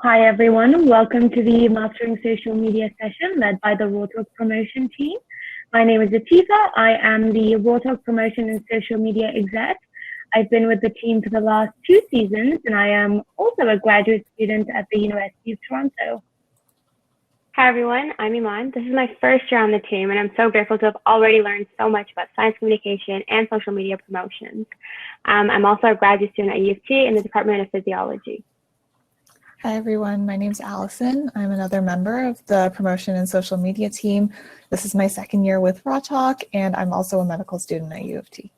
Hi everyone, welcome to the Mastering Social Media session led by the Raw Talk Promotion team. My name is Atefeh. I am the Raw Talk Promotion and Social Media exec. I've been with the team for the last 2 seasons and I am also a graduate student at the University of Toronto. Hi everyone, I'm Eman. This is my first year on the team and I'm so grateful to have already learned so much about science communication and social media promotions. I'm also a graduate student at U of T in the Department of Physiology. Hi everyone, my name's Alison. I'm another member of the promotion and social media team. This is my second year with Raw Talk and I'm also a medical student at U of T.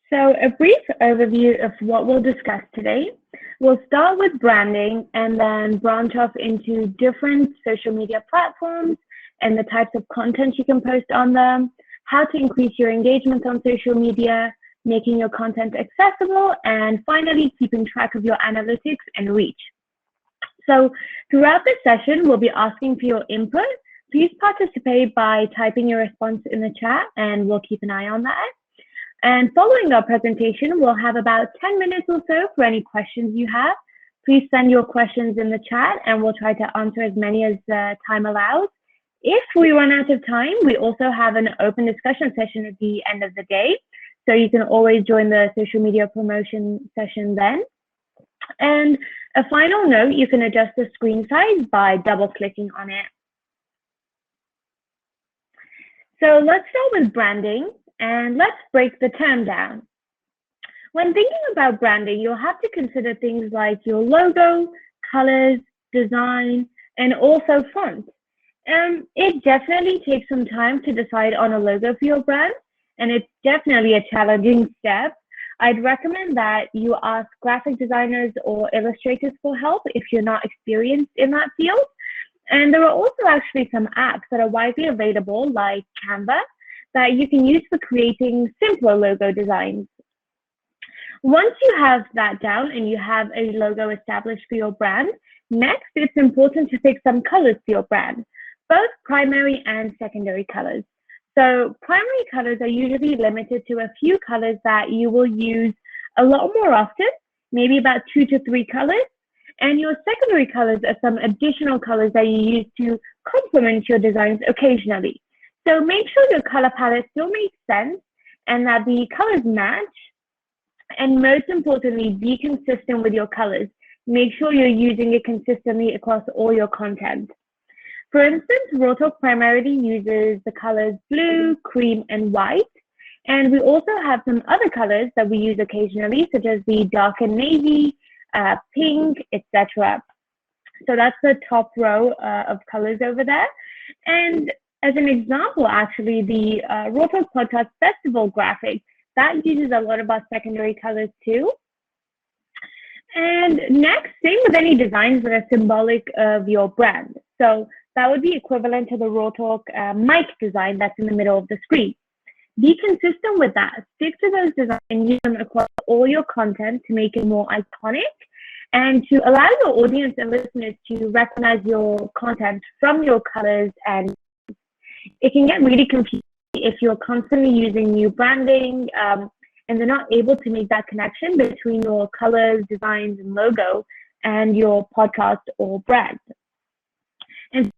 So a brief overview of what we'll discuss today. We'll start with branding and then branch off into different social media platforms and the types of content you can post on them, how to increase your engagement on social media, making your content accessible, and finally keeping track of your analytics and reach. So throughout this session, we'll be asking for your input. Please participate by typing your response in the chat and we'll keep an eye on that. And following our presentation, we'll have about 10 minutes or so for any questions you have. Please send your questions in the chat and we'll try to answer as many as time allows. If we run out of time, we also have an open discussion session at the end of the day. So you can always join the social media promotion session then. And a final note, you can adjust the screen size by double clicking on it. So let's start with branding. And let's break the term down. When thinking about branding, you'll have to consider things like your logo, colors, design, and also font. It definitely takes some time to decide on a logo for your brand, and it's definitely a challenging step. I'd recommend that you ask graphic designers or illustrators for help if you're not experienced in that field. And there are also actually some apps that are widely available, like Canva, that you can use for creating simpler logo designs. Once you have that down and you have a logo established for your brand, next it's important to pick some colors for your brand, both primary and secondary colors. So primary colors are usually limited to a few colors that you will use a lot more often, maybe about 2 to 3 colors. And your secondary colors are some additional colors that you use to complement your designs occasionally. So make sure your color palette still makes sense and that the colors match. And most importantly, be consistent with your colors. Make sure you're using it consistently across all your content. For instance, Raw Talk primarily uses the colors blue, cream, and white. And we also have some other colors that we use occasionally, such as the dark and navy, pink, etc. So that's the top row of colors over there. And as an example, actually, the Raw Talk Podcast Festival graphic, that uses a lot of our secondary colors too. And next, same with any designs that are symbolic of your brand. So that would be equivalent to the Raw Talk mic design that's in the middle of the screen. Be consistent with that. Stick to those designs and use them across all your content to make it more iconic and to allow your audience and listeners to recognize your content from your colors. And it can get really confusing if you're constantly using new branding and they're not able to make that connection between your colors, designs, and logo and your podcast or brand. And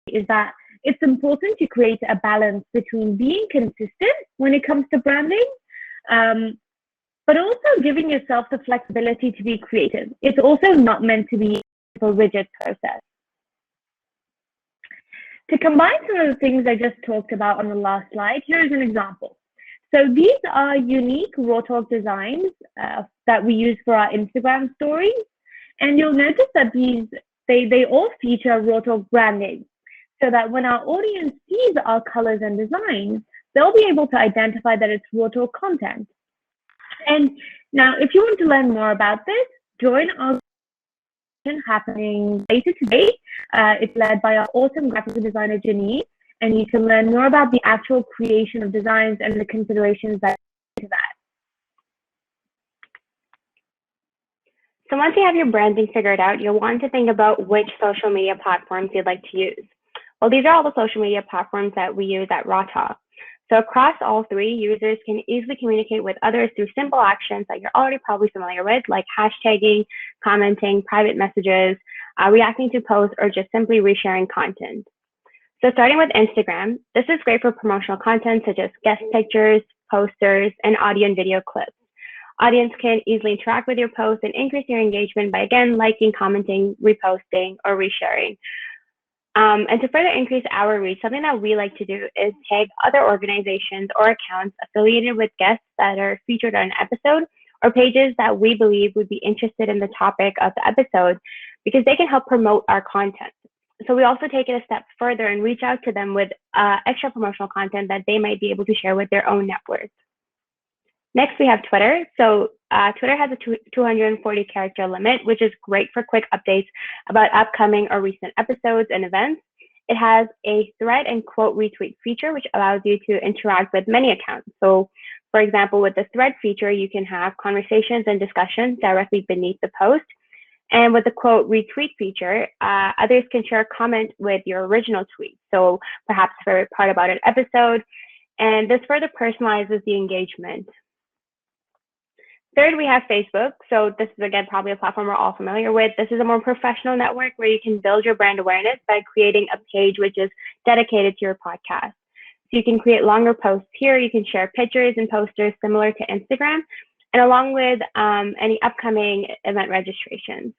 is that it's important to create a balance between being consistent when it comes to branding, but also giving yourself the flexibility to be creative. It's also not meant to be a rigid process. To combine some of the things I just talked about on the last slide, here's an example. So these are unique Raw Talk designs that we use for our Instagram stories. And you'll notice that they all feature Raw Talk branding, so that when our audience sees our colors and designs, they'll be able to identify that it's Raw Talk content. And now, if you want to learn more about this, join our happening later today. It's led by our awesome graphic designer, Janine, and you can learn more about the actual creation of designs and the considerations that go into that. So once you have your branding figured out, you'll want to think about which social media platforms you'd like to use. Well, these are all the social media platforms that we use at Raw Talk. So across all three, users can easily communicate with others through simple actions that you're already probably familiar with, like hashtagging, commenting, private messages, reacting to posts, or just simply resharing content. So starting with Instagram, this is great for promotional content such as guest pictures, posters, and audio and video clips. Audience can easily interact with your posts and increase your engagement by, again, liking, commenting, reposting, or resharing. And to further increase our reach, something that we like to do is tag other organizations or accounts affiliated with guests that are featured on an episode, or pages that we believe would be interested in the topic of the episode, because they can help promote our content. So we also take it a step further and reach out to them with extra promotional content that they might be able to share with their own networks. Next, we have Twitter. So Twitter has a 240 character limit, which is great for quick updates about upcoming or recent episodes and events. It has a thread and quote retweet feature, which allows you to interact with many accounts. So for example, with the thread feature, you can have conversations and discussions directly beneath the post. And with the quote retweet feature, others can share a comment with your original tweet. So perhaps a favorite part about an episode. And this further personalizes the engagement. Third, we have Facebook. So this is, again, probably a platform we're all familiar with. This is a more professional network where you can build your brand awareness by creating a page which is dedicated to your podcast. So you can create longer posts here. You can share pictures and posters similar to Instagram, and along with any upcoming event registrations.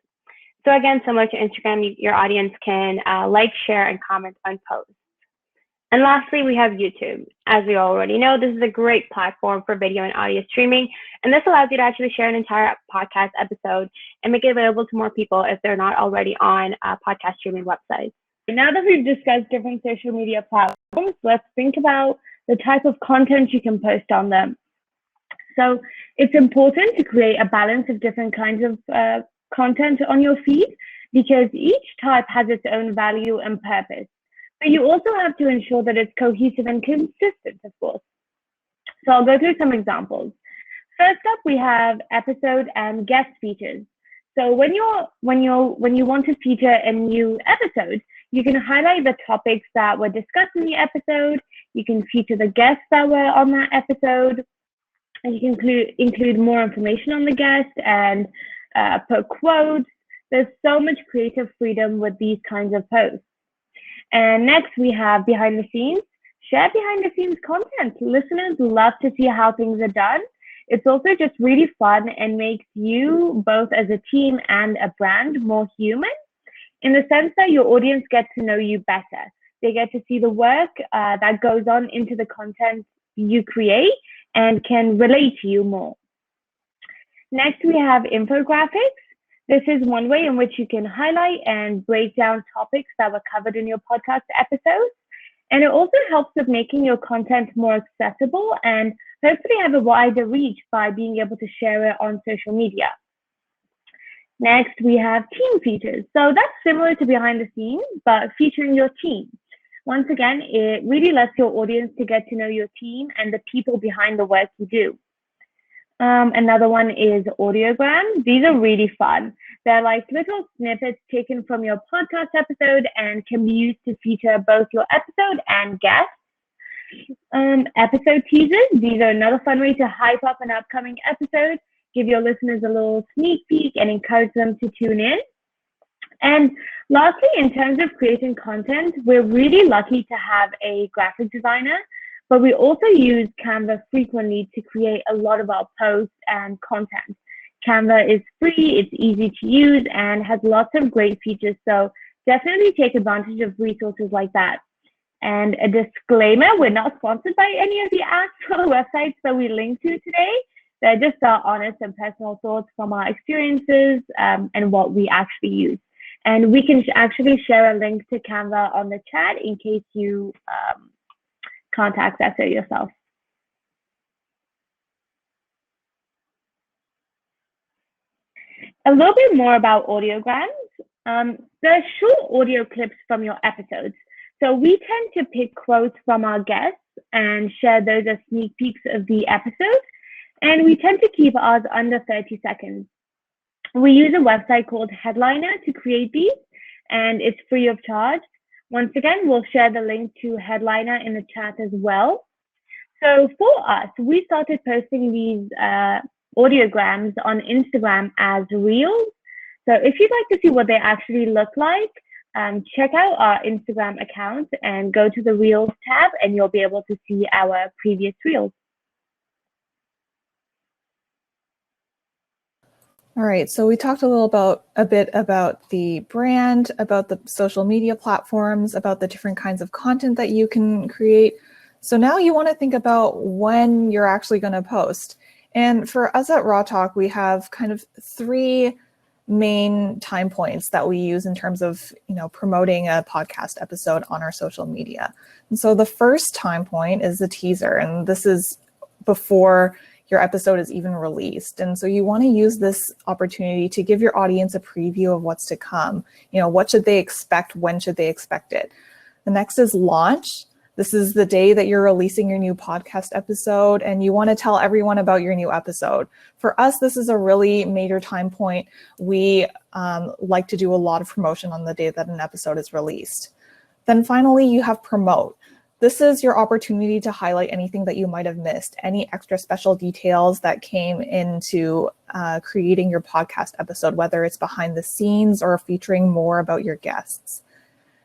So again, similar to Instagram, your audience can like, share, and comment on posts. And lastly, we have YouTube. As we already know, this is a great platform for video and audio streaming, and this allows you to actually share an entire podcast episode and make it available to more people if they're not already on podcast streaming websites. Now that we've discussed different social media platforms, let's think about the type of content you can post on them. So it's important to create a balance of different kinds of content on your feed, because each type has its own value and purpose. But you also have to ensure that it's cohesive and consistent, of course. So I'll go through some examples. First up, we have episode and guest features. So when you want to feature a new episode, you can highlight the topics that were discussed in the episode. You can feature the guests that were on that episode, and you can include more information on the guest and put quotes. There's so much creative freedom with these kinds of posts. And next, we have behind the scenes. Share behind the scenes content. Listeners love to see how things are done. It's also just really fun and makes you, both as a team and a brand, more human, in the sense that your audience gets to know you better. They get to see the work that goes on into the content you create and can relate to you more. Next, we have infographics. This is one way in which you can highlight and break down topics that were covered in your podcast episodes. And it also helps with making your content more accessible and hopefully have a wider reach by being able to share it on social media. Next, we have team features. So that's similar to behind the scenes, but featuring your team. Once again, it really lets your audience to get to know your team and the people behind the work you do. Another one is Audiograms. These are really fun. They're like little snippets taken from your podcast episode and can be used to feature both your episode and guests. Episode teasers. These are another fun way to hype up an upcoming episode, give your listeners a little sneak peek, and encourage them to tune in. And lastly, in terms of creating content, we're really lucky to have a graphic designer, but we also use Canva frequently to create a lot of our posts and content. Canva is free, it's easy to use, and has lots of great features, so definitely take advantage of resources like that. And a disclaimer, we're not sponsored by any of the apps or websites that we link to today. They're just our honest and personal thoughts from our experiences and what we actually use. And we can actually share a link to Canva on the chat in case you can't access it yourself. A little bit more about Audiograms. They're short audio clips from your episodes. So we tend to pick quotes from our guests and share those as sneak peeks of the episode. And we tend to keep ours under 30 seconds. We use a website called Headliner to create these, and it's free of charge. Once again, we'll share the link to Headliner in the chat as well. So for us, we started posting these audiograms on Instagram as reels. So if you'd like to see what they actually look like, check out our Instagram account and go to the Reels tab, and you'll be able to see our previous reels. All right, so we talked a bit about the brand, about the social media platforms, about the different kinds of content that you can create. So now you want to think about when you're actually going to post. And for us at Raw Talk, we have kind of three main time points that we use in terms of, promoting a podcast episode on our social media. And so the first time point is the teaser, and this is before your episode is even released. And so you want to use this opportunity to give your audience a preview of what's to come. What should they expect? When should they expect it? The next is launch. This is the day that you're releasing your new podcast episode, and you want to tell everyone about your new episode. For us, this is a really major time point. We like to do a lot of promotion on the day that an episode is released. Then finally, you have promote. This is your opportunity to highlight anything that you might have missed, any extra special details that came into creating your podcast episode, whether it's behind the scenes or featuring more about your guests.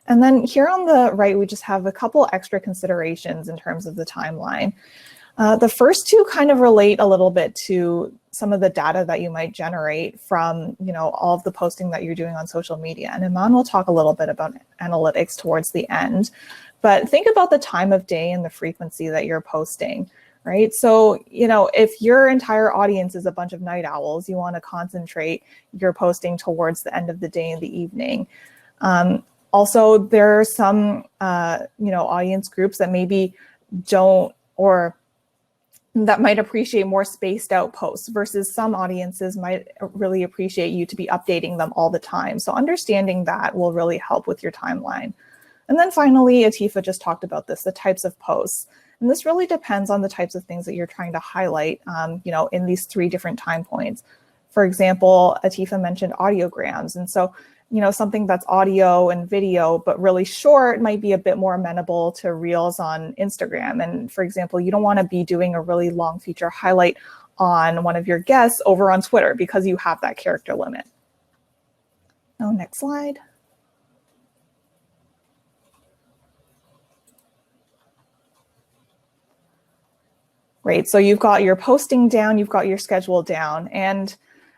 And then here on the right, we just have a couple extra considerations in terms of the timeline. The first two kind of relate a little bit to some of the data that you might generate from, all of the posting that you're doing on social media. And Eman will talk a little bit about analytics towards the end. But think about the time of day and the frequency that you're posting, right? So, if your entire audience is a bunch of night owls, you want to concentrate your posting towards the end of the day and the evening. Also, there are some, audience groups that maybe don't, or that might appreciate more spaced out posts versus some audiences might really appreciate you to be updating them all the time. So understanding that will really help with your timeline. And then finally, Atefeh just talked about this, the types of posts. And this really depends on the types of things that you're trying to highlight, in these three different time points. For example, Atefeh mentioned audiograms. And so, something that's audio and video, but really short might be a bit more amenable to reels on Instagram. And for example, you don't want to be doing a really long feature highlight on one of your guests over on Twitter because you have that character limit. Oh, next slide. Great, so you've got your posting down, you've got your schedule down, and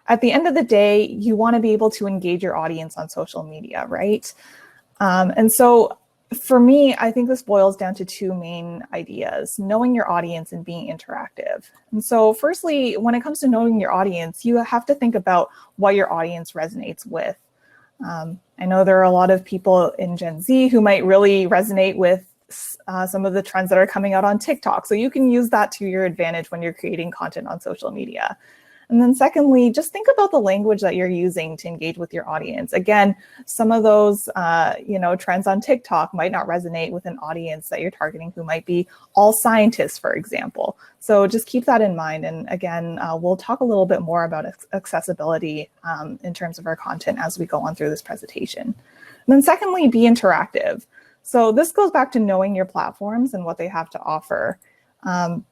at the end of the day, you want to be able to engage your audience on social media, right? And so for me, I think this boils down to two main ideas: knowing your audience and being interactive. And so firstly, when it comes to knowing your audience, you have to think about what your audience resonates with. I know there are a lot of people in Gen Z who might really resonate with some of the trends that are coming out on TikTok. So you can use that to your advantage when you're creating content on social media. And then secondly, just think about the language that you're using to engage with your audience. Again, some of those, trends on TikTok might not resonate with an audience that you're targeting who might be all scientists, for example. So just keep that in mind. And again, we'll talk a little bit more about accessibility in terms of our content as we go on through this presentation. And then secondly, be interactive. So this goes back to knowing your platforms and what they have to offer. On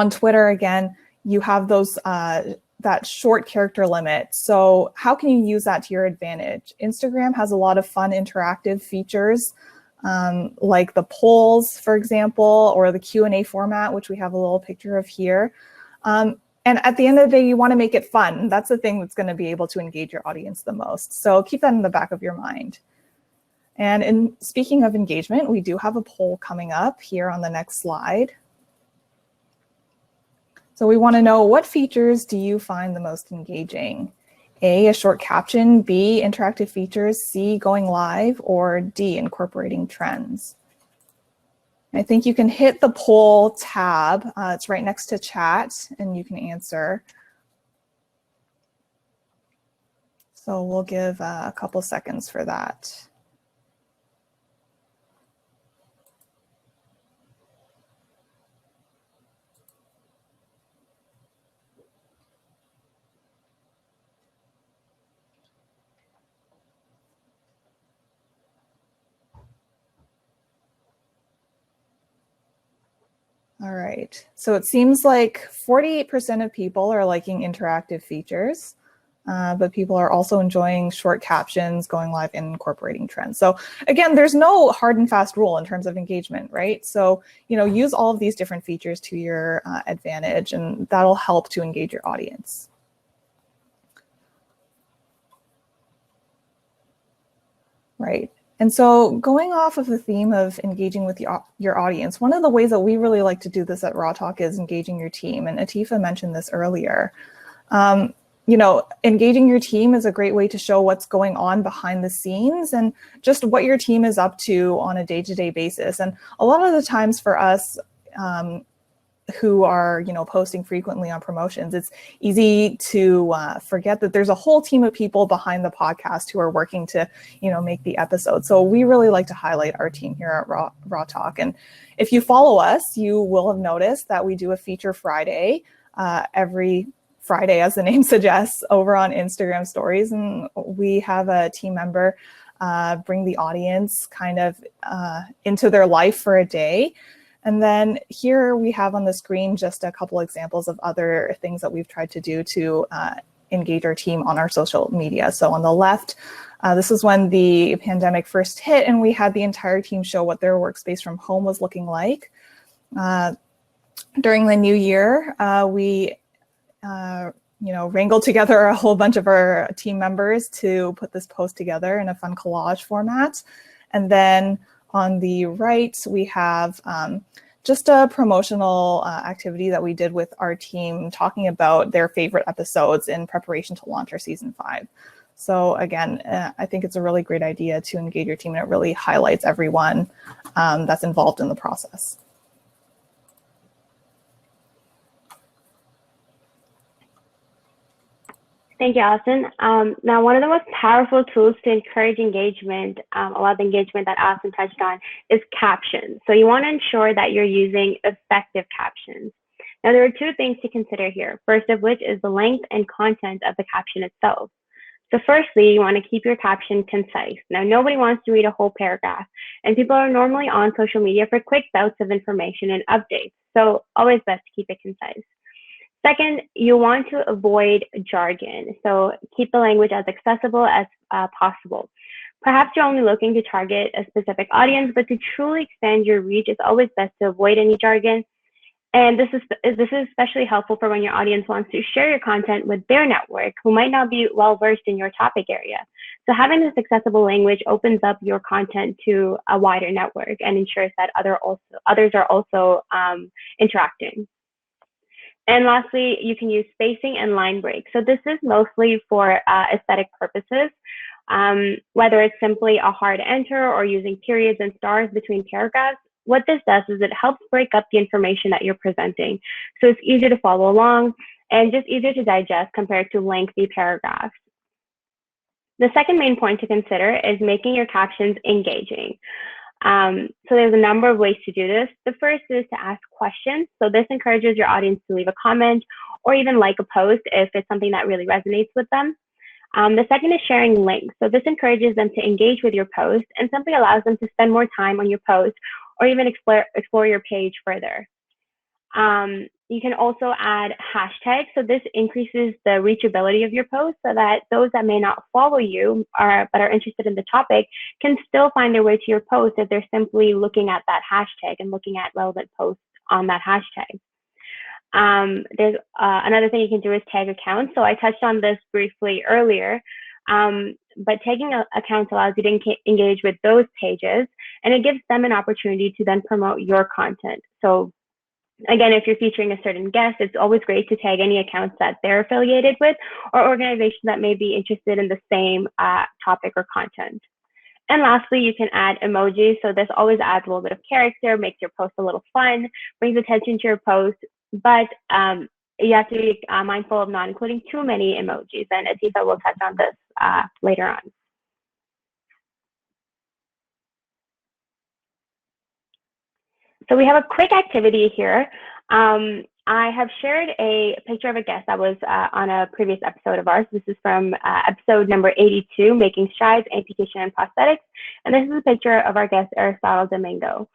Twitter, again, you have those that short character limit. So how can you use that to your advantage? Instagram has a lot of fun interactive features like the polls, for example, or the Q&A format, which we have a little picture of here. And at the end of the day, you want to make it fun. That's the thing that's going to be able to engage your audience the most. So keep that in the back of your mind. And in speaking of engagement, we do have a poll coming up here on the next slide. So we want to know, what features do you find the most engaging? A short caption, B, interactive features, C, going live, or D, incorporating trends? I think you can hit the poll tab. It's right next to chat, and you can answer. So we'll give a couple seconds for that. All right. So it seems like 48% of people are liking interactive features, but people are also enjoying short captions, going live, and incorporating trends. So again, there's no hard and fast rule in terms of engagement, right? So, use all of these different features to your advantage, and that'll help to engage your audience. Right. And so going off of the theme of engaging with your audience, one of the ways that we really like to do this at Raw Talk is engaging your team. And Atefeh mentioned this earlier. Engaging your team is a great way to show what's going on behind the scenes and just what your team is up to on a day-to-day basis. And a lot of the times for us, who are posting frequently on promotions, it's easy to forget that there's a whole team of people behind the podcast who are working to make the episode. So we really like to highlight our team here at Raw Talk. And if you follow us, you will have noticed that we do a Feature Friday every Friday, as the name suggests, over on Instagram stories. And we have a team member bring the audience kind of into their life for a day. And then here we have on the screen just a couple examples of other things that we've tried to do to engage our team on our social media. So on the left, this is when the pandemic first hit, and we had the entire team show what their workspace from home was looking like. During the new year, we wrangled together a whole bunch of our team members to put this post together in a fun collage format. And then on the right, we have just a promotional activity that we did with our team talking about their favorite episodes in preparation to launch our season 5. So again, I think it's a really great idea to engage your team, and it really highlights everyone that's involved in the process. Thank you, Alison. Now, one of the most powerful tools to encourage engagement, a lot of the engagement that Alison touched on, is captions. So you want to ensure that you're using effective captions. Now, there are two things to consider here. First of which is the length and content of the caption itself. So firstly, you want to keep your caption concise. Now, nobody wants to read a whole paragraph, and people are normally on social media for quick bouts of information and updates. So always best to keep it concise. Second, you want to avoid jargon. So keep the language as accessible as possible. Perhaps you're only looking to target a specific audience, but to truly expand your reach, it's always best to avoid any jargon. And this is especially helpful for when your audience wants to share your content with their network who might not be well versed in your topic area. So having this accessible language opens up your content to a wider network and ensures that others are also interacting. And lastly, you can use spacing and line breaks. So this is mostly for aesthetic purposes, whether it's simply a hard enter or using periods and stars between paragraphs. What this does is it helps break up the information that you're presenting. So it's easier to follow along and just easier to digest compared to lengthy paragraphs. The second main point to consider is making your captions engaging. So there's a number of ways to do this. The first is to ask questions. So this encourages your audience to leave a comment or even like a post if it's something that really resonates with them. The second is sharing links. So this encourages them to engage with your post and simply allows them to spend more time on your post or even explore your page further. You can also add hashtags. So this increases the reachability of your post so that those that may not follow you but are interested in the topic can still find their way to your post if they're simply looking at that hashtag and looking at relevant posts on that hashtag. There's another thing you can do is tag accounts. So I touched on this briefly earlier, but tagging accounts allows you to engage with those pages, and it gives them an opportunity to then promote your content. So again, if you're featuring a certain guest, it's always great to tag any accounts that they're affiliated with or organizations that may be interested in the same topic or content. And lastly, you can add emojis. So this always adds a little bit of character, makes your post a little fun, brings attention to your post, but you have to be mindful of not including too many emojis. And Atefeh will touch on this later on. So we have a quick activity here. I have shared a picture of a guest that was on a previous episode of ours. This is from episode number 82, Making Strides, Amputation and Prosthetics. And this is a picture of our guest, Aristotle Domingo.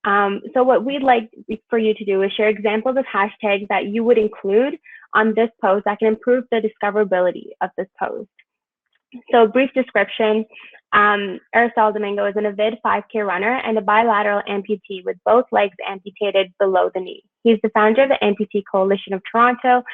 So what we'd like for you to do is share examples of hashtags that you would include on this post that can improve the discoverability of this post. So brief description, Aristotle Domingo is an avid 5K runner and a bilateral amputee with both legs amputated below the knee. He's the founder of the Amputee Coalition of Toronto,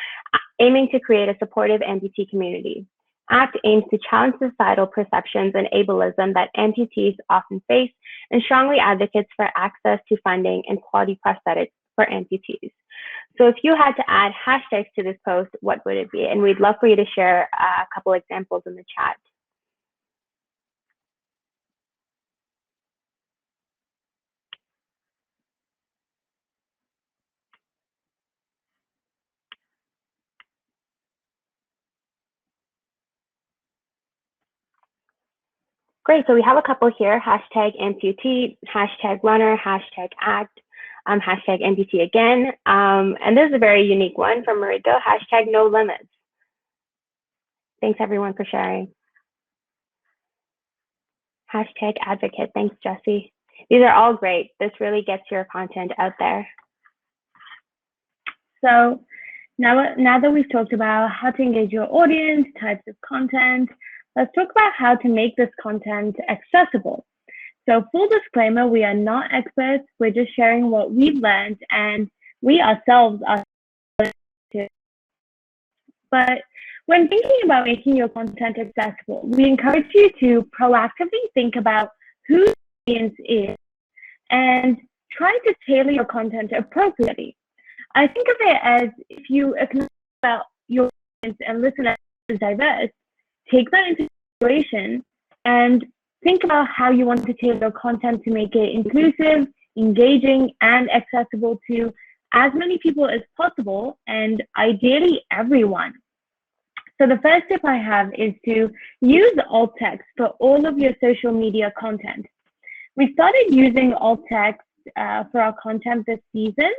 aiming to create a supportive amputee community. ACT aims to challenge societal perceptions and ableism that amputees often face and strongly advocates for access to funding and quality prosthetics for amputees. So if you had to add hashtags to this post, what would it be? And we'd love for you to share a couple examples in the chat. Great, so we have a couple here, hashtag amputee, hashtag runner, hashtag ACT, hashtag amputee again. And this is a very unique one from Mariko, hashtag no limits. Thanks everyone for sharing. Hashtag advocate, thanks Jesse. These are all great. This really gets your content out there. So now that we've talked about how to engage your audience, types of content, let's talk about how to make this content accessible. So full disclaimer, we are not experts. We're just sharing what we've learned and we ourselves are. But when thinking about making your content accessible, we encourage you to proactively think about who the audience is and try to tailor your content appropriately. I think of it as if you acknowledge about your audience and listeners as diverse, take that into consideration and think about how you want to tailor your content to make it inclusive, engaging, and accessible to as many people as possible, and ideally everyone. So the first tip I have is to use alt text for all of your social media content. We started using alt text for our content this season,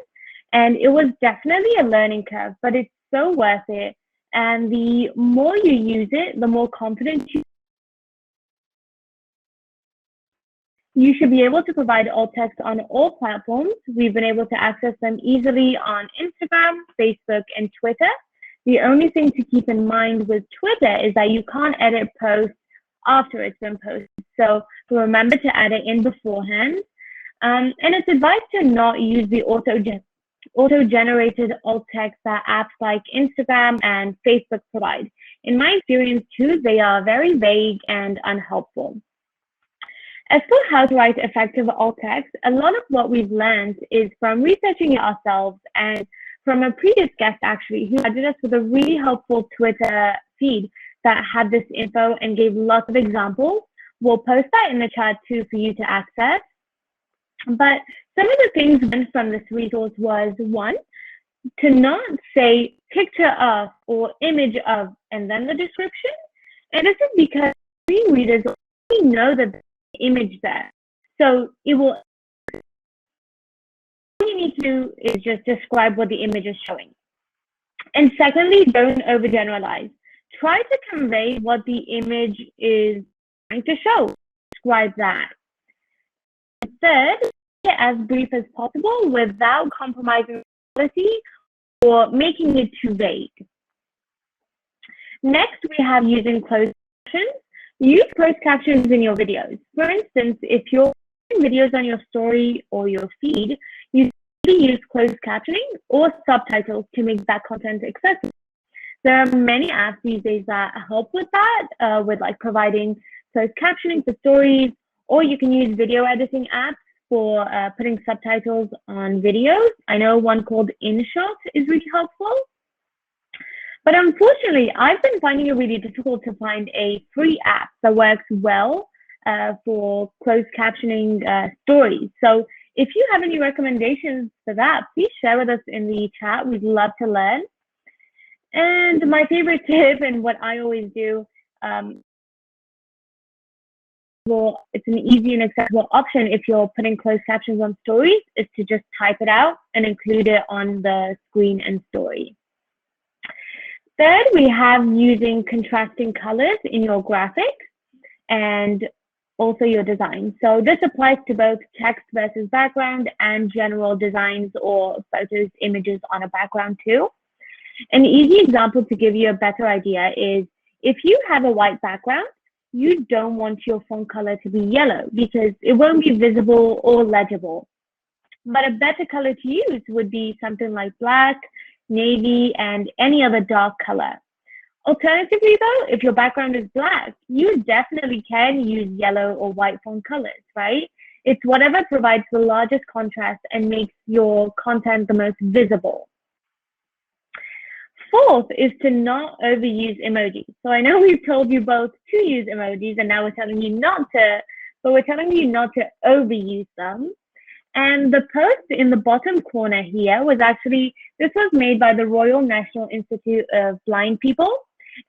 and it was definitely a learning curve, but it's so worth it. And the more you use it, the more confident you should be able to provide alt text on all platforms. We've been able to access them easily on Instagram, Facebook, and Twitter. The only thing to keep in mind with Twitter is that you can't edit posts after it's been posted. So remember to add it in beforehand. And it's advised to not use the auto-generated alt text that apps like Instagram and Facebook provide. In my experience too, they are very vague and unhelpful. As for how to write effective alt text, a lot of what we've learned is from researching it ourselves and from a previous guest actually who provided us with a really helpful Twitter feed that had this info and gave lots of examples. We'll post that in the chat too for you to access. But some of the things learned from this resource was, one, to not say picture of or image of and then the description. And this is because screen readers already know that the image there. So it will, all you need to do is just describe what the image is showing. And secondly, don't overgeneralize. Try to convey what the image is trying to show. Describe that. Third, make it as brief as possible without compromising quality or making it too vague. Next, we have using closed captions. Use closed captions in your videos. For instance, if you're watching videos on your story or your feed, you use closed captioning or subtitles to make that content accessible. There are many apps these days that help with that, with like providing closed captioning for stories, or you can use video editing apps for putting subtitles on videos. I know one called InShot is really helpful. But unfortunately, I've been finding it really difficult to find a free app that works well for closed captioning stories. So if you have any recommendations for that, please share with us in the chat. We'd love to learn. And my favorite tip and what I always do, well, it's an easy and accessible option if you're putting closed captions on stories, is to just type it out and include it on the screen and story. Third, we have using contrasting colors in your graphics. And also your design. So this applies to both text versus background and general designs or photos, images on a background too. An easy example to give you a better idea is if you have a white background, you don't want your font color to be yellow because it won't be visible or legible. But a better color to use would be something like black, navy, and any other dark color. Alternatively though, if your background is black, you definitely can use yellow or white font colors, right? It's whatever provides the largest contrast and makes your content the most visible. Fourth is to not overuse emojis. So I know we've told you both to use emojis and now we're telling you not to, but we're telling you not to overuse them. And the post in the bottom corner here was actually, this was made by the Royal National Institute of Blind People.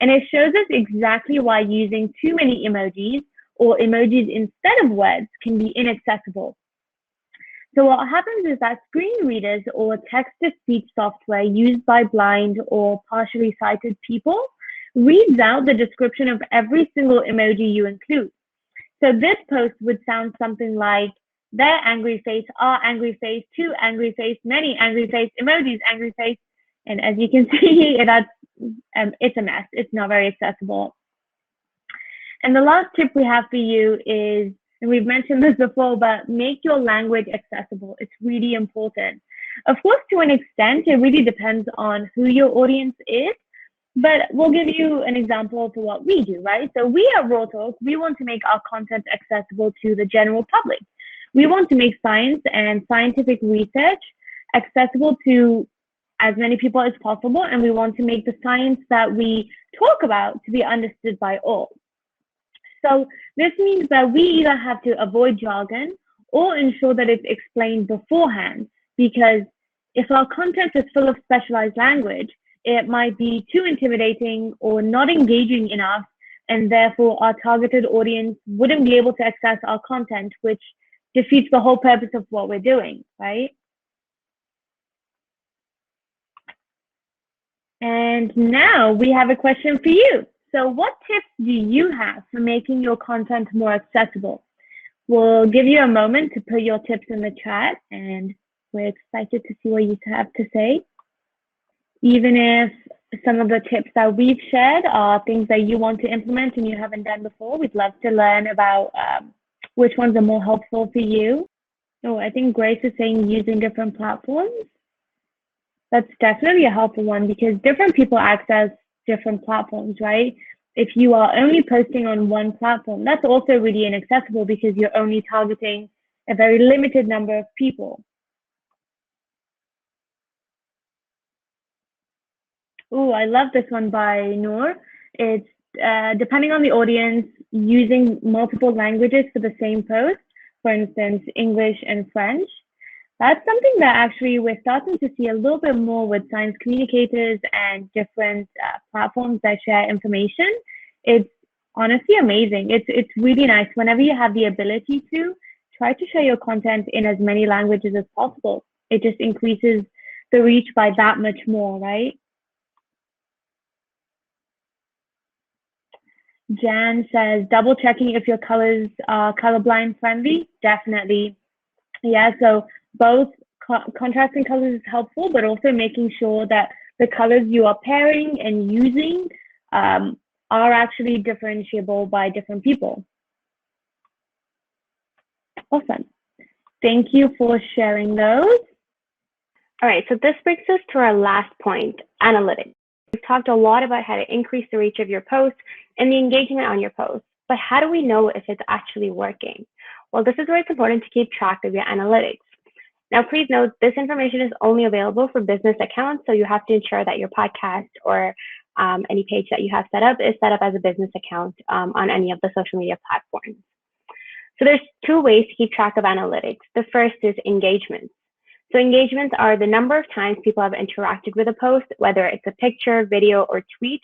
And it shows us exactly why using too many emojis or emojis instead of words can be inaccessible. So what happens is that screen readers or text-to-speech software used by blind or partially sighted people reads out the description of every single emoji you include. So this post would sound something like, their angry face, our angry face, two angry face, many angry face, emojis, angry face. And as you can see, it's a mess. It's not very accessible. And the last tip we have for you is, and we've mentioned this before, but make your language accessible. It's really important. Of course, to an extent, it really depends on who your audience is, but we'll give you an example for what we do, right? So we at Raw Talk, we want to make our content accessible to the general public. We want to make science and scientific research accessible to as many people as possible, and we want to make the science that we talk about to be understood by all. So this means that we either have to avoid jargon or ensure that it's explained beforehand, because if our content is full of specialized language, it might be too intimidating or not engaging enough, and therefore our targeted audience wouldn't be able to access our content, which defeats the whole purpose of what we're doing, right? And now we have a question for you. So what tips do you have for making your content more accessible? We'll give you a moment to put your tips in the chat, and we're excited to see what you have to say. Even if some of the tips that we've shared are things that you want to implement and you haven't done before, we'd love to learn about which ones are more helpful for you. Oh, I think Grace is saying using different platforms. That's definitely a helpful one because different people access different platforms, right? If you are only posting on one platform, that's also really inaccessible because you're only targeting a very limited number of people. Oh, I love this one by Noor. It's depending on the audience, using multiple languages for the same post, for instance, English and French. That's something that actually we're starting to see a little bit more with science communicators and different platforms that share information. It's honestly amazing. It's really nice. Whenever you have the ability to, try to share your content in as many languages as possible. It just increases the reach by that much more, right? Jan says, double checking if your colors are colorblind friendly. Definitely. Yeah, so both contrasting colors is helpful, but also making sure that the colors you are pairing and using are actually differentiable by different people. Awesome. Thank you for sharing those. All right, so this brings us to our last point, analytics. We've talked a lot about how to increase the reach of your post and the engagement on your post, but how do we know if it's actually working? Well, this is where it's important to keep track of your analytics. Now, please note, this information is only available for business accounts, so you have to ensure that your podcast or any page that you have set up is set up as a business account on any of the social media platforms. So there's two ways to keep track of analytics. The first is engagements. So engagements are the number of times people have interacted with a post, whether it's a picture, video, or tweet.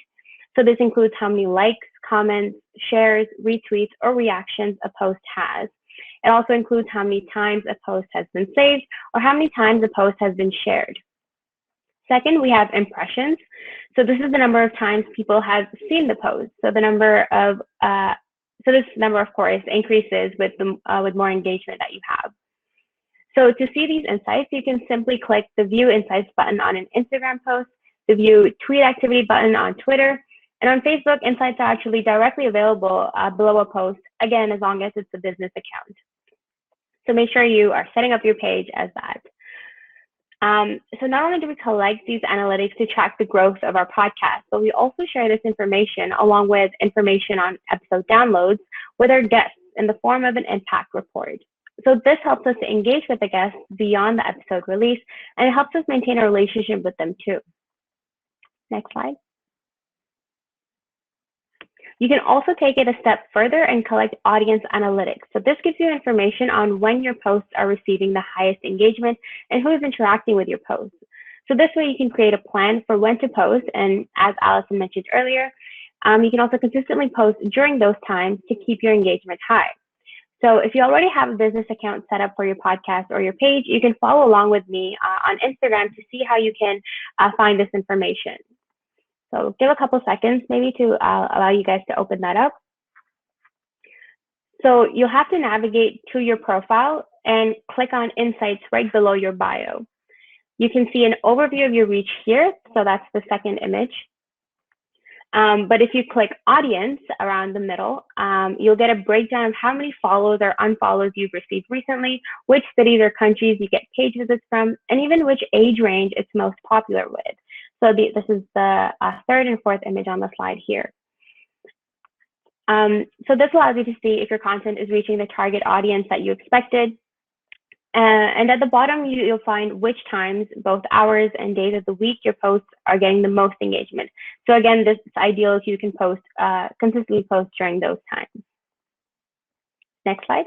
So this includes how many likes, comments, shares, retweets, or reactions a post has. It also includes how many times a post has been saved or how many times a post has been shared. Second, we have impressions. So this is the number of times people have seen the post. So the number of So this number, of course, increases with more engagement that you have. So to see these insights, you can simply click the View Insights button on an Instagram post, the View Tweet Activity button on Twitter, and on Facebook, insights are actually directly available below a post, again, as long as it's a business account. So make sure you are setting up your page as that. So not only do we collect these analytics to track the growth of our podcast, but we also share this information along with information on episode downloads with our guests in the form of an impact report. So this helps us to engage with the guests beyond the episode release, and it helps us maintain a relationship with them too. Next slide. You can also take it a step further and collect audience analytics. So this gives you information on when your posts are receiving the highest engagement and who is interacting with your posts. So this way you can create a plan for when to post. And as Alison mentioned earlier, you can also consistently post during those times to keep your engagement high. So if you already have a business account set up for your podcast or your page, you can follow along with me on Instagram to see how you can find this information. So give a couple seconds maybe to allow you guys to open that up. So you'll have to navigate to your profile and click on Insights right below your bio. You can see an overview of your reach here. So that's the second image. But if you click Audience around the middle, you'll get a breakdown of how many follows or unfollows you've received recently, which cities or countries you get page visits from, and even which age range it's most popular with. So this is the third and fourth image on the slide here. So this allows you to see if your content is reaching the target audience that you expected. And at the bottom, you'll find which times, both hours and days of the week, your posts are getting the most engagement. So again, this is ideal if you can post, consistently post during those times. Next slide.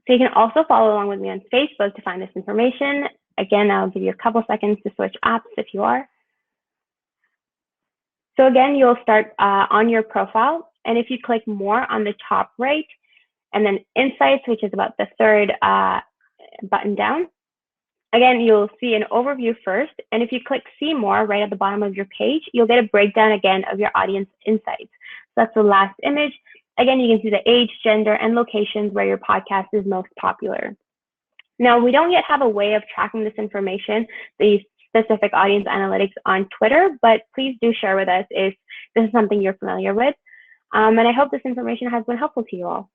So you can also follow along with me on Facebook to find this information. Again, I'll give you a couple seconds to switch apps if you are. So again, you'll start on your profile. And if you click more on the top right, and then Insights, which is about the third button down, again, you'll see an overview first. And if you click See More right at the bottom of your page, you'll get a breakdown again of your audience insights. So that's the last image. Again, you can see the age, gender, and locations where your podcast is most popular. Now, we don't yet have a way of tracking this information, these specific audience analytics on Twitter, but please do share with us if this is something you're familiar with. And I hope this information has been helpful to you all.